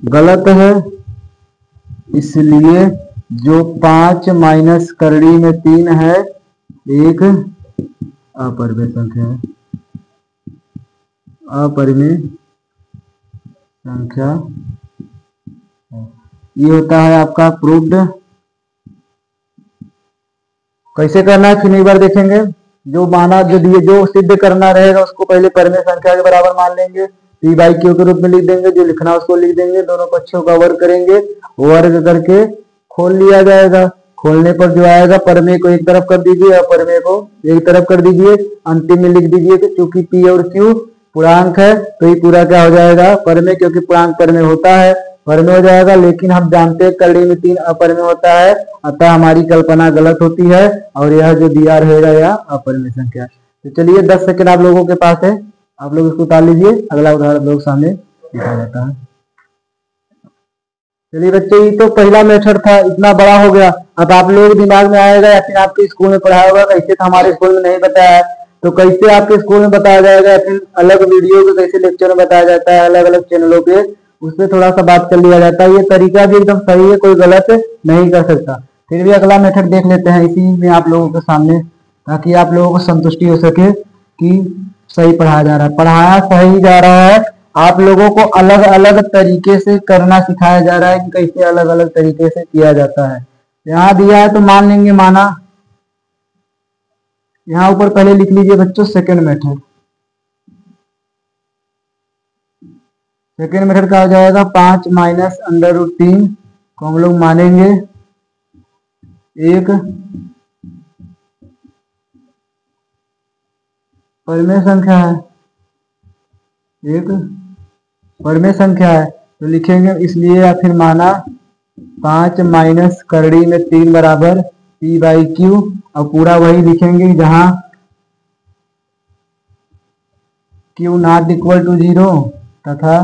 गलत है, इसलिए जो 5 माइनस करड़ी में 3 है एक अपरिमेय संख्या है। ये होता है आपका प्रूव्ड। कैसे करना है फिर एक बार देखेंगे। जो सिद्ध करना रहेगा उसको पहले परिमेय संख्या के बराबर मान लेंगे, P/Q के रूप में लिख देंगे, जो लिखना है उसको लिख देंगे, दोनों पक्षों का वर्ग करेंगे, वर्ग करके खोल लिया जाएगा। खोलने पर जो आएगा परिमेय को एक तरफ कर दीजिए, अपरिमेय को एक तरफ कर दीजिए, अंतिम में लिख दीजिए कि चूंकि P और Q पूर्णांक है तो ये पूरा क्या हो जाएगा परिमेय, क्योंकि पूर्णांक परिमेय होता है, परिमेय हो जाएगा। लेकिन हम जानते हैं करड़ी में 3 अपरिमेय होता है, अतः हमारी कल्पना गलत होती है और यह जो दिया रहेगा यह अपरिमेय संख्या। तो चलिए 10 सेकंड आप लोगों के पास है, आप लोग इसको उतार लीजिए, अगला उदाहरण लोग सामने दिखा जाता है। चलिए बच्चे, ये तो पहला मेथड था, इतना बड़ा हो गया। अब आप लोग दिमाग में आएगा या फिर आपके स्कूल में पढ़ाया होगा, कैसे तो हमारे स्कूल में नहीं बताया है, तो कैसे आपके स्कूल में बताया जाएगा या फिर अलग वीडियो के कैसे लेक्चर में बताया जाता है, अलग अलग चैनलों पे उससे थोड़ा सा बात कर लिया जाता है। ये तरीका भी एकदम सही है, कोई गलत नहीं कर सकता। फिर भी अगला मेथड देख लेते हैं इसी में आप लोगों के सामने, ताकि आप लोगों को संतुष्टि हो सके कि सही पढ़ाया जा रहा है, पढ़ाया सही जा रहा है। आप लोगों को अलग अलग तरीके से करना सिखाया जा रहा है कि कैसे अलग अलग तरीके से किया जाता है। यहाँ दिया है तो मान लेंगे माना। यहाँ ऊपर पहले लिख लीजिए बच्चों सेकेंड मेथड। सेकेंड मेथड का हो जाएगा 5 माइनस √3 को हम लोग मानेंगे एक परिमेय संख्या है, तो लिखेंगे इसलिए या फिर माना 5 माइनस करड़ी में 3 बराबर P/Q, और पूरा वही लिखेंगे जहां Q ≠ 0 तथा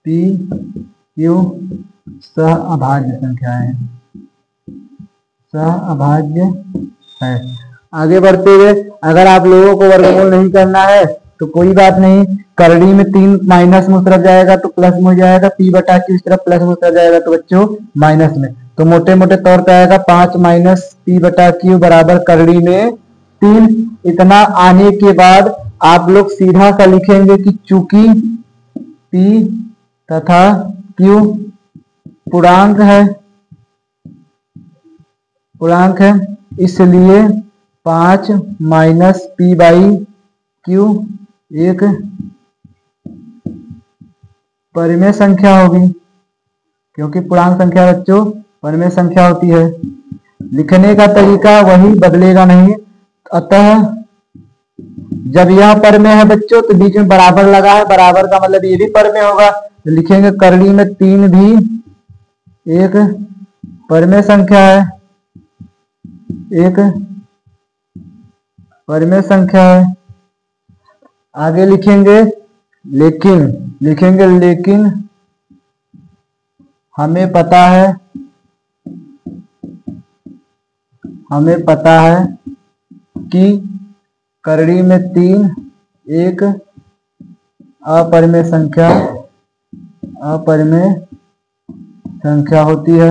P Q सहअभाज्य संख्या है, आगे बढ़ते हुए अगर आप लोगों को वर्गमूल नहीं करना है तो कोई बात नहीं, करड़ी में 3 माइनस में उस तरफ जाएगा तो प्लस में हो जाएगा, P/Q इस तरफ प्लस में उस तरफ जाएगा तो बच्चों माइनस में। तो मोटे मोटे तौर पे आएगा 5 माइनस P/Q बराबर करड़ी में 3। इतना आने के बाद आप लोग सीधा सा लिखेंगे कि चूंकि P तथा Q पूर्णांक है, इसलिए 5 माइनस P/Q एक परिमेय संख्या होगी, क्योंकि पूर्णांक संख्या बच्चों परिमेय संख्या होती है। लिखने का तरीका वही बदलेगा नहीं। अतः जब यह परिमेय है बच्चों तो बीच में बराबर लगा है, बराबर का मतलब ये भी परिमेय होगा, तो लिखेंगे करड़ी में 3 भी एक परिमेय संख्या है, आगे लिखेंगे लेकिन हमें पता है हमें पता है कि करड़ी में 3 एक अपरिमेय संख्या होती है,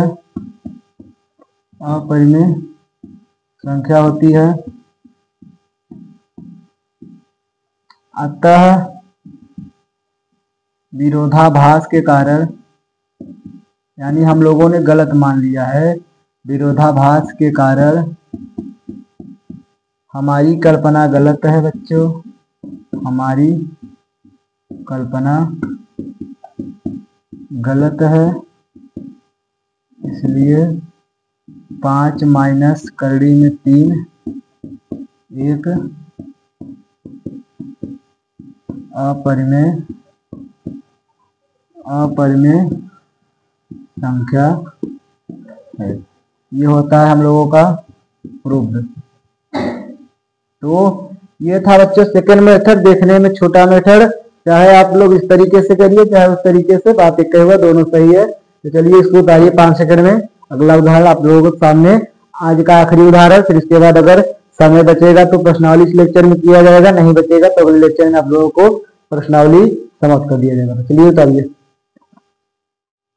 अपरिमेय संख्या होती है। अतः विरोधाभास के कारण, यानी हम लोगों ने गलत मान लिया है, विरोधाभास के कारण हमारी कल्पना गलत है बच्चों, हमारी कल्पना गलत है। इसलिए 5 माइनस करड़ी में 3 एक अपरिमेय संख्या है। ये होता है हम लोगों का प्रूफ। तो ये था बच्चों सेकेंड मेथड, देखने में छोटा मेथड। चाहे आप लोग इस तरीके से करिए चाहे उस तरीके से, बात एक हुआ, दोनों सही है। तो चलिए इसको उतारिए 5 सेकंड में। अगला उदाहरण आप लोगों के सामने, आज का आखिरी उदाहरण। फिर इसके बाद अगर समय बचेगा तो प्रश्नावली इस लेक्चर में किया जाएगा, नहीं बचेगा तो अगले लेक्चर में आप लोगों को प्रश्नावली समाप्त कर दिया जाएगा। चलिए उतारिए।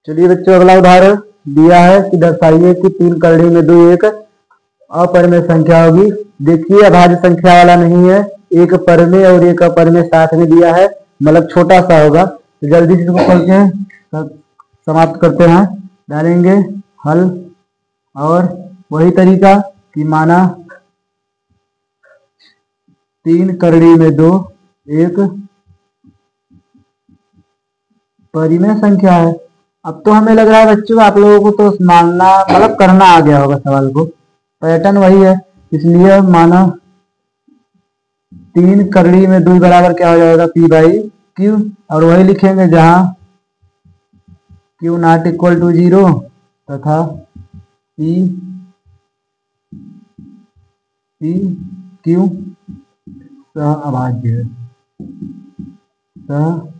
चलिए बच्चों अगला उदाहरण दिया है कि दर्शाइए कि 3 करड़ी में 2 एक अपरिमेय संख्या होगी। देखिए अभाज्य संख्या वाला नहीं है, एक परिमेय और एक अपरिमेय साथ में दिया है, मतलब छोटा सा होगा। तो जल्दी से इसको खोल के समाप्त करते हैं। डालेंगे हल, और वही तरीका कि माना 3 करड़ी में 2 एक परिमेय संख्या है। अब तो हमें लग रहा है बच्चों आप लोगों को तो मानना मतलब करना आ गया होगा, सवाल को पैटर्न वही है। इसलिए माना 3 करड़ी में 2 बराबर क्या हो जाएगा, P बाई Q, और वही लिखेंगे जहां Q नॉट इक्वल टू 0 तथा P Q सह अभाज्य है, सह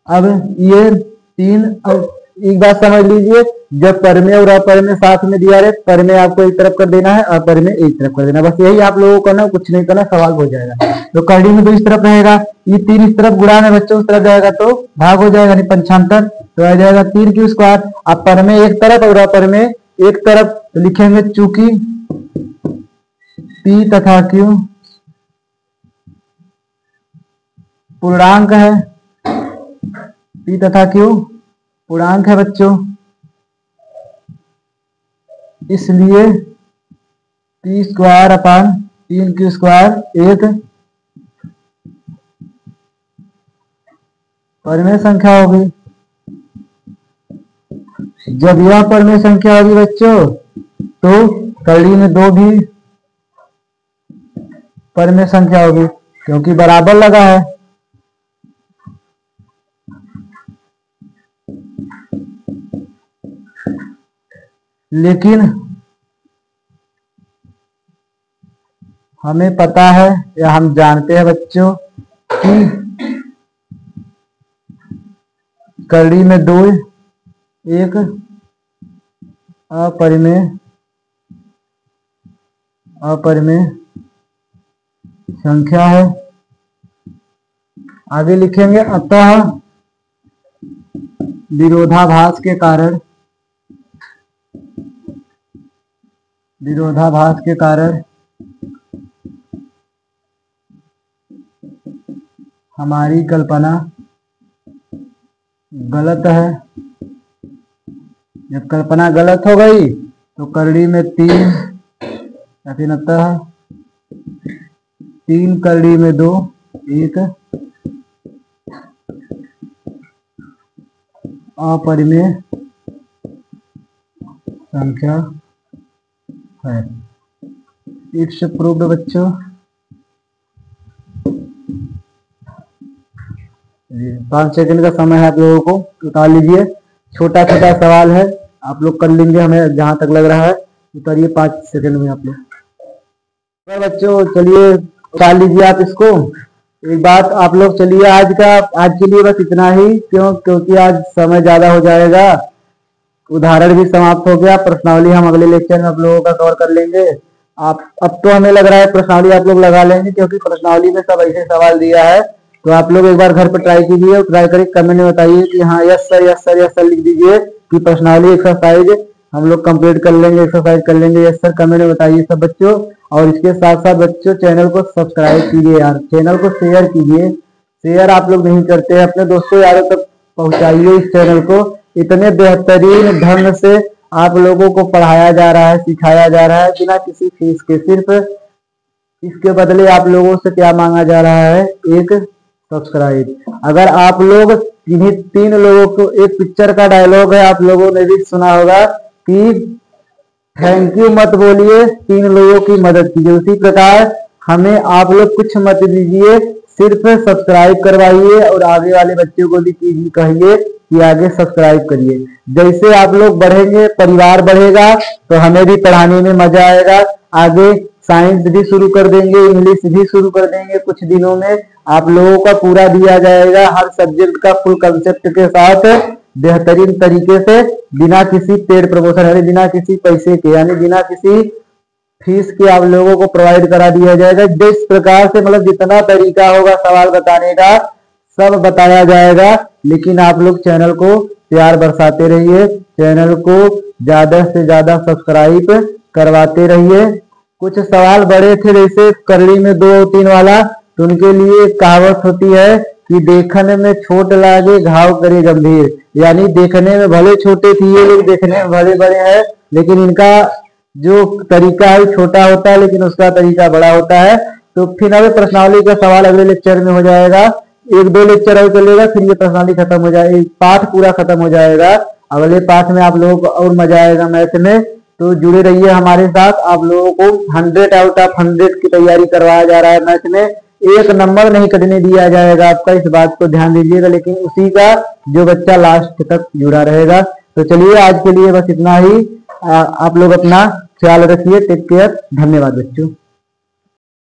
अब ये 3, अब एक बात समझ लीजिए, जब परिमेय और अपरिमेय साथ में दिया रहे, परिमेय आपको एक तरफ कर देना है, अपरिमेय एक तरफ कर देना, बस यही आप लोगों को करना, कुछ नहीं करना, सवाल हो जाएगा। तो करड़ी में 2 इस तरफ रहेगा, ये 3 इस तरफ गुणा में बच्चों उस तरफ जाएगा तो भाग हो जाएगा, नहीं पंचांतर, तो आ जाएगा 3 Q स्क्वायर। अब परिमेय एक तरफ और अपरिमेय एक तरफ, तो लिखेंगे चूंकि P तथा Q पूर्णांक है, P तथा Q पूर्णांक है बच्चों, इसलिए P square upon 3Q square एक परिमेय संख्या होगी। जब यह परिमेय संख्या होगी बच्चों तो करड़ी में 2 भी परिमेय संख्या होगी, क्योंकि बराबर लगा है। लेकिन हमें पता है या हम जानते हैं बच्चों कि करड़ी में 2 एक अपरिमेय संख्या है। आगे लिखेंगे अतः विरोधाभास के कारण हमारी कल्पना गलत है। जब कल्पना गलत हो गई तो करड़ी में 3 या फिर अतः 3 करड़ी में 2 एक अपरिमेय संख्या है। इट्स प्रूव्ड बच्चों। 5 सेकंड का समय है, आप लोगों को उतार लीजिए। छोटा छोटा सवाल है, आप लोग कर लेंगे, हमें जहां तक लग रहा है। उतारिए 5 सेकंड में आप लोग। तो बच्चों चलिए उतार लीजिए आप इसको। एक बात आप लोग, चलिए आज के लिए बस इतना ही, क्योंकि आज समय ज्यादा हो जाएगा, उदाहरण भी समाप्त हो गया। प्रश्नावली हम अगले लेक्चर में आप लोगों का कवर कर लेंगे। आप अब तो हमें लग रहा है प्रश्नावली आप लोग लगा लेंगे, क्योंकि प्रश्नावली में सब ऐसे सवाल दिया है। तो आप लोग एक बार घर पर ट्राई कीजिए और ट्राई करके कमेंट में बताइए कि हाँ yes sir yes sir yes sir लिख दीजिए कि प्रश्नावली एक्सरसाइज हम लोग कंप्लीट कर लेंगे, एक्सरसाइज कर लेंगे। यस सर कमेंट में बताइए सब बच्चों। और इसके साथ साथ बच्चों चैनल को सब्सक्राइब कीजिए यार, चैनल को शेयर कीजिए। शेयर आप लोग नहीं करते हैं, अपने दोस्तों यारों तक पहुंचाइए इस चैनल को। इतने बेहतरीन ढंग से आप लोगों को पढ़ाया जा रहा है, सिखाया जा रहा है बिना किसी फीस के। सिर्फ इसके बदले आप लोगों से क्या मांगा जा रहा है, एक सब्सक्राइब। अगर आप लोग इन्हीं 3 लोगों को, एक पिक्चर का डायलॉग है आप लोगों ने भी सुना होगा कि थैंक यू मत बोलिए, 3 लोगों की मदद कीजिए। उसी प्रकार हमें आप लोग कुछ मत दीजिए, सिर्फ सब्सक्राइब करवाइए और आगे वाले बच्चों को भी कहिए कि आगे सब्सक्राइब करिए। जैसे आप लोग बढ़ेंगे, परिवार बढ़ेगा, तो हमें भी पढ़ाने में मजा आएगा। आगे साइंस भी शुरू कर देंगे, इंग्लिश भी शुरू कर देंगे कुछ दिनों में। आप लोगों का पूरा दिया जाएगा, हर सब्जेक्ट का फुल कंसेप्ट के साथ बेहतरीन तरीके से, बिना किसी पेड प्रमोशन यानी बिना किसी पैसे के, यानी बिना किसी फीस के आप लोगों को प्रोवाइड करा दिया जाएगा। जिस प्रकार से मतलब जितना तरीका होगा सवाल बताने का सब बताया जाएगा। लेकिन आप लोग चैनल को प्यार बरसाते रहिए, चैनल को ज्यादा से ज्यादा सब्सक्राइब करवाते रहिए। कुछ सवाल बड़े थे जैसे करली में 2-3 वाला, तो उनके लिए कहावत होती है कि देखने में छोट लागे घाव करे गंभीर। यानी देखने में भले छोटे थे ये लोग, देखने में भले बड़े हैं, लेकिन इनका जो तरीका है छोटा होता है लेकिन उसका तरीका बड़ा होता है। तो फिर अब प्रश्नावली का सवाल अगले लेक्चर में हो जाएगा, 1-2 लेक्चर और चलेगा, फिर ये प्रश्नावली खत्म हो जाएगी, पाठ पूरा खत्म हो जाएगा। अगले पाठ में आप लोगों को और मजा आएगा मैथ में। तो जुड़े रहिए हमारे साथ। आप लोगों को 100 आउट ऑफ 100 की तैयारी करवाया जा रहा है मैथ में। 1 नंबर नहीं कटने दिया जाएगा आपका, इस बात को ध्यान दीजिएगा, लेकिन उसी का जो बच्चा लास्ट तक जुड़ा रहेगा। तो चलिए आज के लिए बस इतना ही। आप लोग अपना ख्याल रखिए, टेक केयर, धन्यवाद बच्चों।